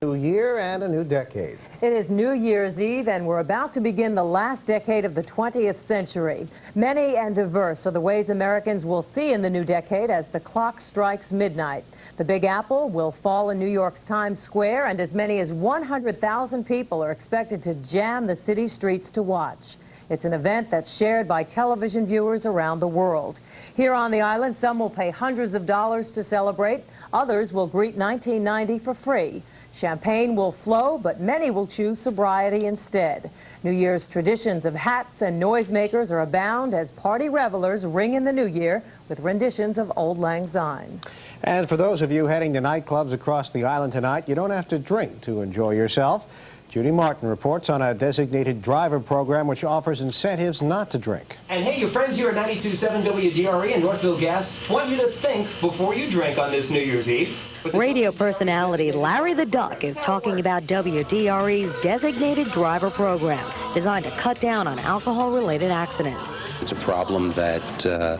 New year and a new decade. It is New Year's Eve, and we're about to begin the last decade of the 20th century. Many and diverse are the ways Americans will see in the new decade as the clock strikes midnight. The Big Apple will fall in New York's Times Square, and as many as 100,000 people are expected to jam the city streets to watch. It's an event that's shared by television viewers around the world. Here on the island, some will pay hundreds of dollars to celebrate. Others will greet 1990 for free. Champagne will flow, but many will choose sobriety instead. New Year's traditions of hats and noisemakers are abound as party revelers ring in the new year with renditions of Auld Lang Syne. And for those of you heading to nightclubs across the island tonight, you don't have to drink to enjoy yourself. Judy Martin reports on a designated driver program which offers incentives not to drink. And hey, your friends here at 92.7 WDRE and Northville Gas want you to think before you drink on this New Year's Eve. Radio personality Larry the Duck is talking about WDRE's designated driver program designed to cut down on alcohol-related accidents. It's a problem that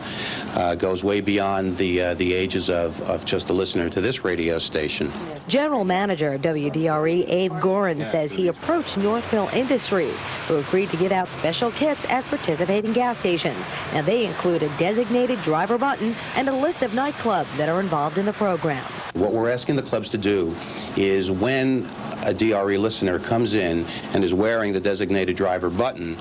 goes way beyond the ages of just a listener to this radio station. General Manager of WDRE, Abe Gorin, says he approached Northville Industries, who agreed to give out special kits at participating gas stations. Now, they include a designated driver button and a list of nightclubs that are involved in the program. What we're asking the clubs to do is when a DRE listener comes in and is wearing the designated driver button,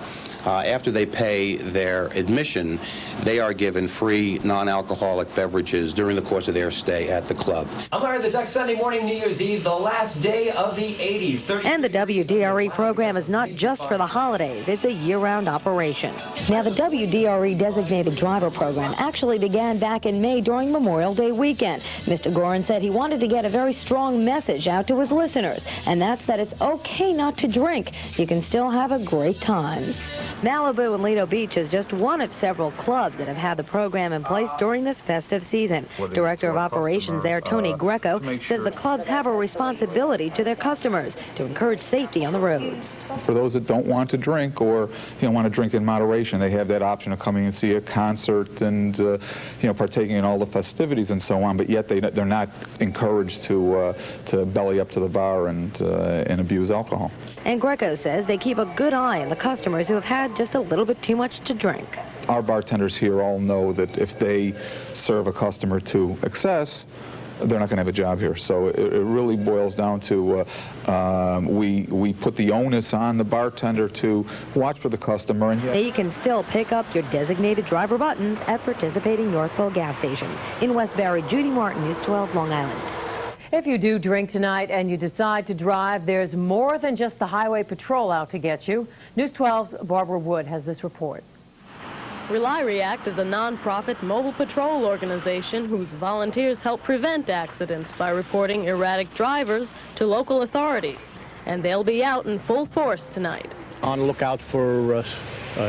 after they pay their admission, they are given free non-alcoholic beverages during the course of their stay at the club. I'm Larry the Duck. Sunday morning, New Year's Eve, the last day of the 80s. And the WDRE program is not just for the holidays. It's a year-round operation. Now, the WDRE designated driver program actually began back in May during Memorial Day weekend. Mr. Gorin said he wanted to get a very strong message out to his listeners, and that's that it's okay not to drink. You can still have a great time. Malibu and Lido Beach is just one of several clubs that have had the program in place during this festive season. Director of Operations there, Tony Greco, says the clubs have a responsibility to their customers to encourage safety on the roads. For those that don't want to drink or want to drink in moderation, they have that option of coming and see a concert and partaking in all the festivities and so on. But yet they're not encouraged to belly up to the bar and abuse alcohol. And Greco says they keep a good eye on the customers who have had just a little bit too much to drink. Our bartenders here all know that if they serve a customer to excess, they're not going to have a job here. So it really boils down to we put the onus on the bartender to watch for the customer. And you can still pick up your designated driver buttons at participating Northville gas stations. In Westbury, Judy Martin, News 12, Long Island. If you do drink tonight and you decide to drive, there's more than just the highway patrol out to get you. News 12's Barbara Wood has this report. Rely React is a non-profit mobile patrol organization whose volunteers help prevent accidents by reporting erratic drivers to local authorities. And they'll be out in full force tonight. On the lookout for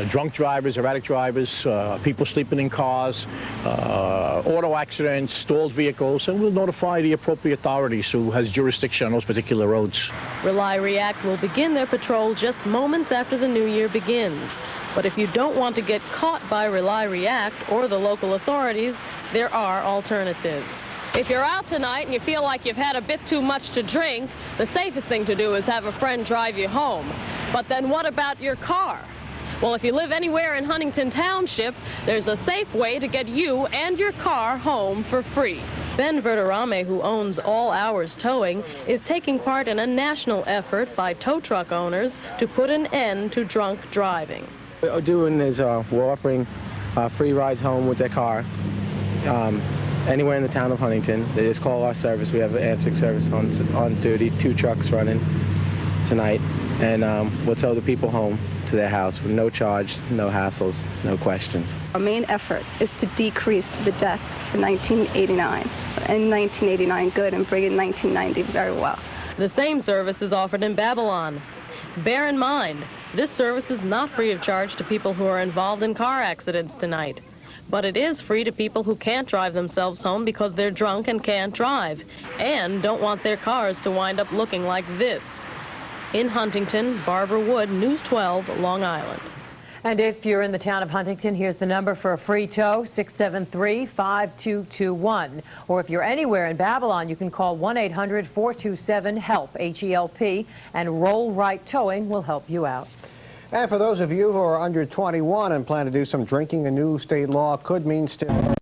drunk drivers, erratic drivers, people sleeping in cars, auto accidents, stalled vehicles, and we'll notify the appropriate authorities who has jurisdiction on those particular roads. Rely React will begin their patrol just moments after the new year begins. But if you don't want to get caught by Rely React or the local authorities, there are alternatives. If you're out tonight and you feel like you've had a bit too much to drink, the safest thing to do is have a friend drive you home. But then what about your car? Well, if you live anywhere in Huntington Township, there's a safe way to get you and your car home for free. Ben Verderame, who owns All Hours Towing, is taking part in a national effort by tow truck owners to put an end to drunk driving. What we're doing is we're offering free rides home with their car anywhere in the town of Huntington. They just call our service. We have an answering service on duty, 2 trucks running tonight, and we'll tow the people home to their house with no charge, no hassles, no questions. Our main effort is to decrease the death for 1989, and 1989 good, and bring in 1990 very well. The same service is offered in Babylon. Bear in mind, this service is not free of charge to people who are involved in car accidents tonight. But it is free to people who can't drive themselves home because they're drunk and can't drive, and don't want their cars to wind up looking like this. In Huntington, Barbara Wood, News 12, Long Island. And if you're in the town of Huntington, here's the number for a free tow, 673-5221. Or if you're anywhere in Babylon, you can call 1-800-427-HELP, H-E-L-P, and Roll Right Towing will help you out. And for those of you who are under 21 and plan to do some drinking, a new state law could mean still